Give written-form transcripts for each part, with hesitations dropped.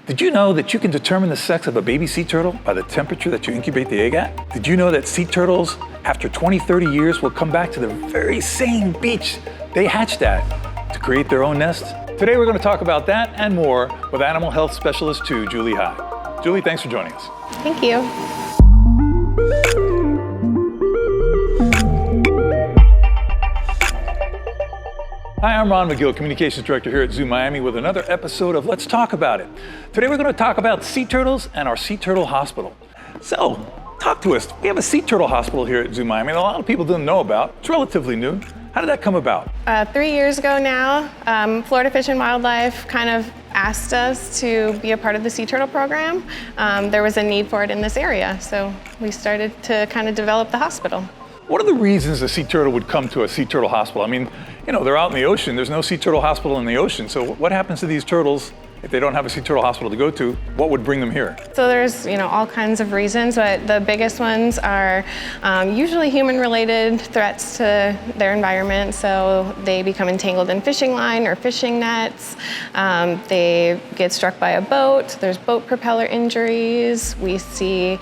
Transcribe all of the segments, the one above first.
Did you know that you can determine the sex of a baby sea turtle by the temperature that you incubate the egg at? Did you know that sea turtles, after 20, 30 years, will come back to the very same beach they hatched at to create their own nest? Today we're going to talk about that and more with Animal Health Specialist 2, Julie High. Julie, thanks for joining us. Thank you. Hi, I'm Ron McGill, Communications Director here at Zoo Miami with another episode of Let's Talk About It. Today we're going to talk about sea turtles and our Sea Turtle Hospital. So, talk to us. We have a Sea Turtle Hospital here at Zoo Miami that a lot of people didn't know about. It's relatively new. How did that come about? 3 years ago now, Florida Fish and Wildlife kind of asked us to be a part of the Sea Turtle program. There was a need for it in this area, so we started to kind of develop the hospital. What are the reasons a sea turtle would come to a sea turtle hospital? I mean, you know, they're out in the ocean. There's no sea turtle hospital in the ocean. So what happens to these turtles if they don't have a sea turtle hospital to go to? What would bring them here? So there's, all kinds of reasons, but the biggest ones are usually human-related threats to their environment. So they become entangled in fishing line or fishing nets. They get struck by a boat. There's boat propeller injuries. We see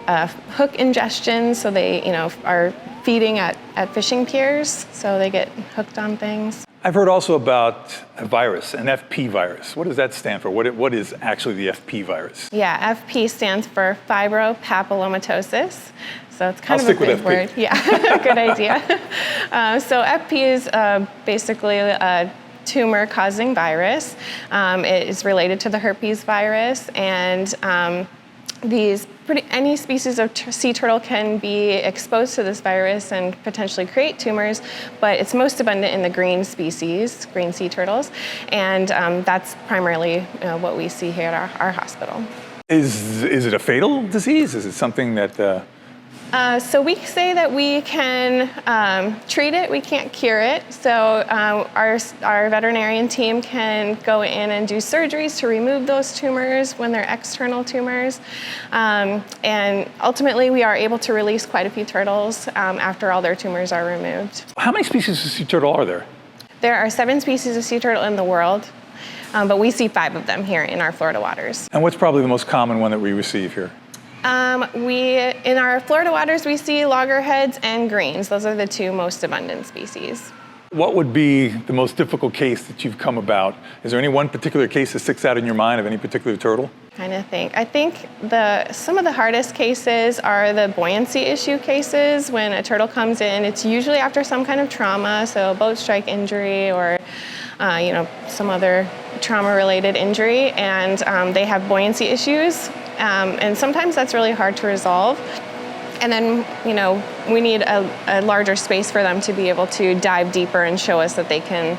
hook ingestion, so they, are feeding at fishing piers, so they get hooked on things. I've heard also about a virus, an FP virus. What does that stand for? What is actually the FP virus? Yeah, FP stands for fibropapillomatosis. So it's kind I'll of stick a with big FP. word. Yeah, good idea. So FP is basically a tumor-causing virus. It is related to the herpes virus, and any species of sea turtle can be exposed to this virus and potentially create tumors, but it's most abundant in the green species, green sea turtles, and that's primarily what we see here at our hospital. Is it a fatal disease? Is it something that... So we say that we can treat it, we can't cure it. So our veterinarian team can go in and do surgeries to remove those tumors when they're external tumors. And ultimately we are able to release quite a few turtles after all their tumors are removed. How many species of sea turtle are there? There are 7 species of sea turtle in the world, but we see 5 of them here in our Florida waters. And what's probably the most common one that we receive here? In our Florida waters, we see loggerheads and greens. Those are the 2 most abundant species. What would be the most difficult case that you've come about? Is there any one particular case that sticks out in your mind of any particular turtle? I think some of the hardest cases are the buoyancy issue cases. When a turtle comes in, it's usually after some kind of trauma, so a boat strike injury or some other trauma-related injury, and they have buoyancy issues. And sometimes that's really hard to resolve. And then, we need a larger space for them to be able to dive deeper and show us that they can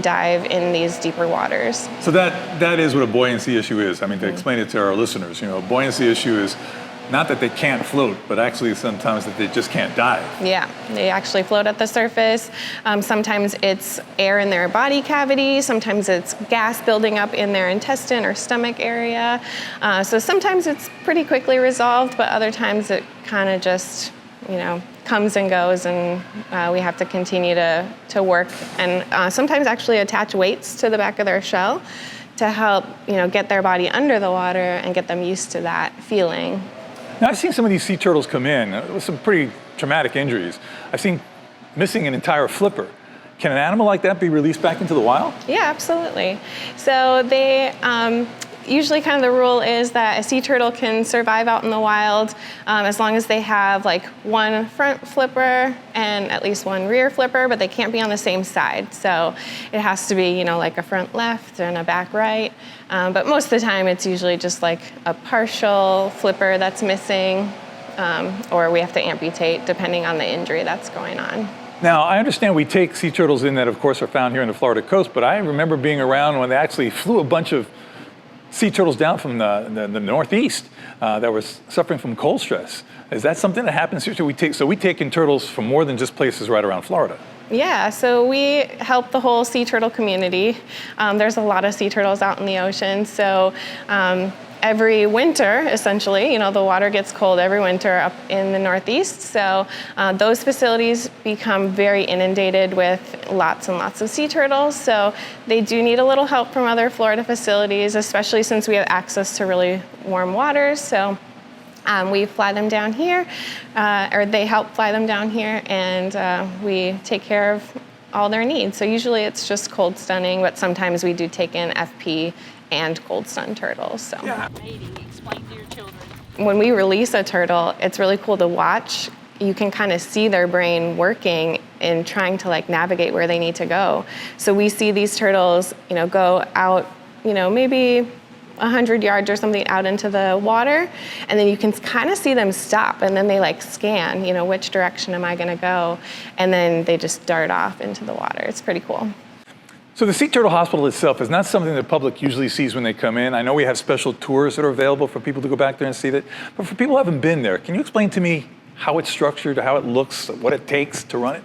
dive in these deeper waters. So that is what a buoyancy issue is. I mean, to explain it to our listeners, a buoyancy issue is not that they can't float, but actually sometimes that they just can't dive. Yeah, they actually float at the surface. Sometimes it's air in their body cavity. Sometimes it's gas building up in their intestine or stomach area. So sometimes it's pretty quickly resolved, but other times it kind of just, comes and goes, and we have to continue to work and sometimes actually attach weights to the back of their shell to help, get their body under the water and get them used to that feeling. Now, I've seen some of these sea turtles come in with some pretty traumatic injuries. I've seen missing an entire flipper. Can an animal like that be released back into the wild? Yeah, absolutely. So they usually kind of the rule is that a sea turtle can survive out in the wild as long as they have like 1 front flipper and at least 1 rear flipper, but they can't be on the same side. So it has to be, like a front left and a back right. But most of the time it's usually just like a partial flipper that's missing, or we have to amputate depending on the injury that's going on. Now, I understand we take sea turtles in that, of course, are found here in the Florida coast, but I remember being around when they actually flew a bunch of sea turtles down from the Northeast that were suffering from cold stress. Is that something that happens here? So we take in turtles from more than just places right around Florida. Yeah, so we help the whole sea turtle community. There's a lot of sea turtles out in the ocean, so every winter, essentially, the water gets cold every winter up in the Northeast. So those facilities become very inundated with lots and lots of sea turtles. So they do need a little help from other Florida facilities, especially since we have access to really warm waters. So we fly them down here, or they help fly them down here, and we take care of all their needs. So usually it's just cold stunning, but sometimes we do take in FP and cold stun turtles. So Explain to your children. when we release a turtle, it's really cool to watch. You can kind of see their brain working in trying to navigate where they need to go. So we see these turtles, go out, maybe 100 yards or something out into the water, and then you can kind of see them stop, and then they scan, which direction am I going to go, and then they just dart off into the water. It's pretty cool. So the Sea Turtle Hospital itself is not something the public usually sees when they come in. I know we have special tours that are available for people to go back there and see that, but for people who haven't been there, can you explain to me how it's structured, how it looks, what it takes to run it?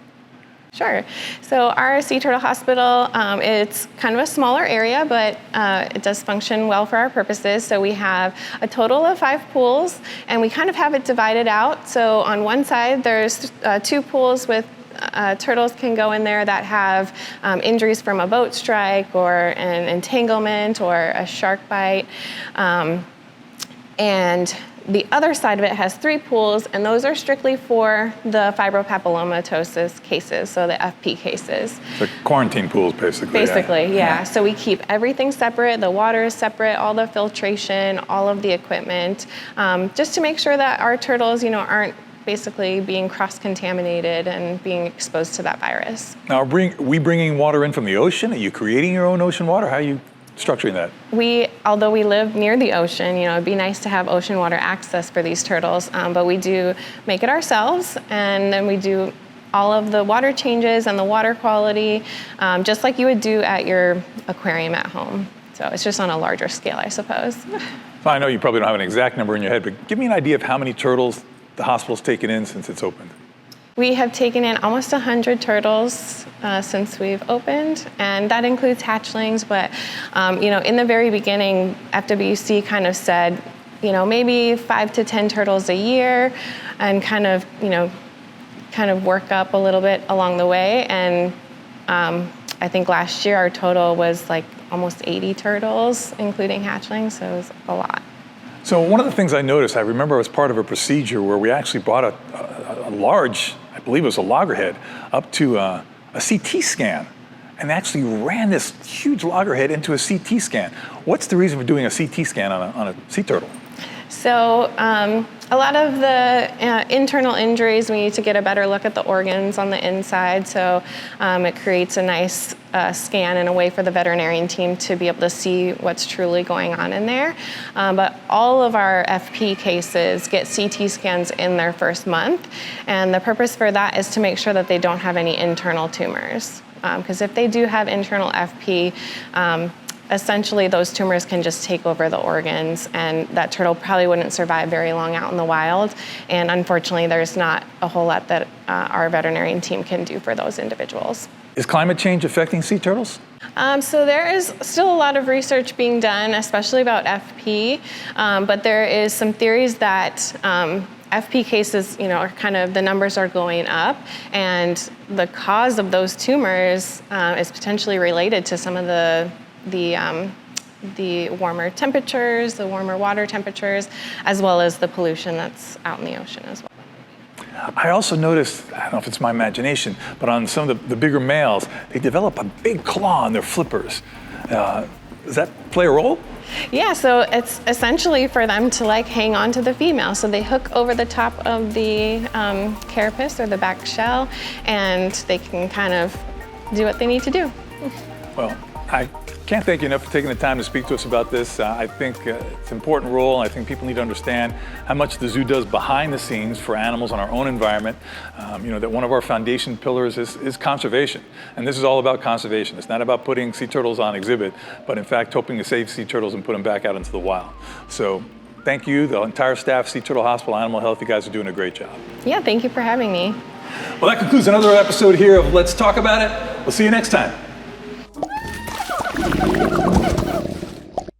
Sure. So our Sea Turtle Hospital, it's kind of a smaller area, but it does function well for our purposes. So we have a total of 5 pools, and we kind of have it divided out. So on one side, there's 2 pools with turtles can go in there that have injuries from a boat strike or an entanglement or a shark bite. And the other side of it has 3 pools, and those are strictly for the fibropapillomatosis cases, so the FP cases. The quarantine pools, basically. Basically, yeah. So we keep everything separate. The water is separate, all the filtration, all of the equipment, just to make sure that our turtles, aren't basically being cross-contaminated and being exposed to that virus. Now, are we bringing water in from the ocean? Are you creating your own ocean water? How are you structuring that? Although we live near the ocean, it'd be nice to have ocean water access for these turtles, but we do make it ourselves, and then we do all of the water changes and the water quality, just like you would do at your aquarium at home. So it's just on a larger scale, I suppose. So I know you probably don't have an exact number in your head, but give me an idea of how many turtles the hospital's taken in since it's opened. We have taken in almost 100 turtles since we've opened, and that includes hatchlings. But in the very beginning, FWC kind of said, maybe 5 to 10 turtles a year, and kind of work up a little bit along the way. And I think last year our total was almost 80 turtles, including hatchlings. So it was a lot. So one of the things I noticed, I remember I was part of a procedure where we actually brought a large, I believe it was a loggerhead, up to a CT scan, and actually ran this huge loggerhead into a CT scan. What's the reason for doing a CT scan on a sea turtle? So a lot of the internal injuries, we need to get a better look at the organs on the inside. So it creates a nice scan and a way for the veterinarian team to be able to see what's truly going on in there. But all of our FP cases get CT scans in their first month. And the purpose for that is to make sure that they don't have any internal tumors. Because if they do have internal FP, essentially those tumors can just take over the organs, and that turtle probably wouldn't survive very long out in the wild. And unfortunately, there's not a whole lot that our veterinarian team can do for those individuals. Is climate change affecting sea turtles? So there is still a lot of research being done, especially about FP, but there is some theories that FP cases, are kind of, the numbers are going up, and the cause of those tumors is potentially related to some of the warmer temperatures, the warmer water temperatures, as well as the pollution that's out in the ocean as well. I also noticed, I don't know if it's my imagination, but on some of the bigger males, they develop a big claw on their flippers. Does that play a role? Yeah, so it's essentially for them to hang on to the female. So they hook over the top of the carapace or the back shell, and they can kind of do what they need to do. Well, I can't thank you enough for taking the time to speak to us about this. I think it's an important role. I think people need to understand how much the zoo does behind the scenes for animals in our own environment. That one of our foundation pillars is conservation. And this is all about conservation. It's not about putting sea turtles on exhibit, but in fact, hoping to save sea turtles and put them back out into the wild. So thank you, the entire staff, Sea Turtle Hospital, Animal Health. You guys are doing a great job. Yeah, thank you for having me. Well, that concludes another episode here of Let's Talk About It. We'll see you next time.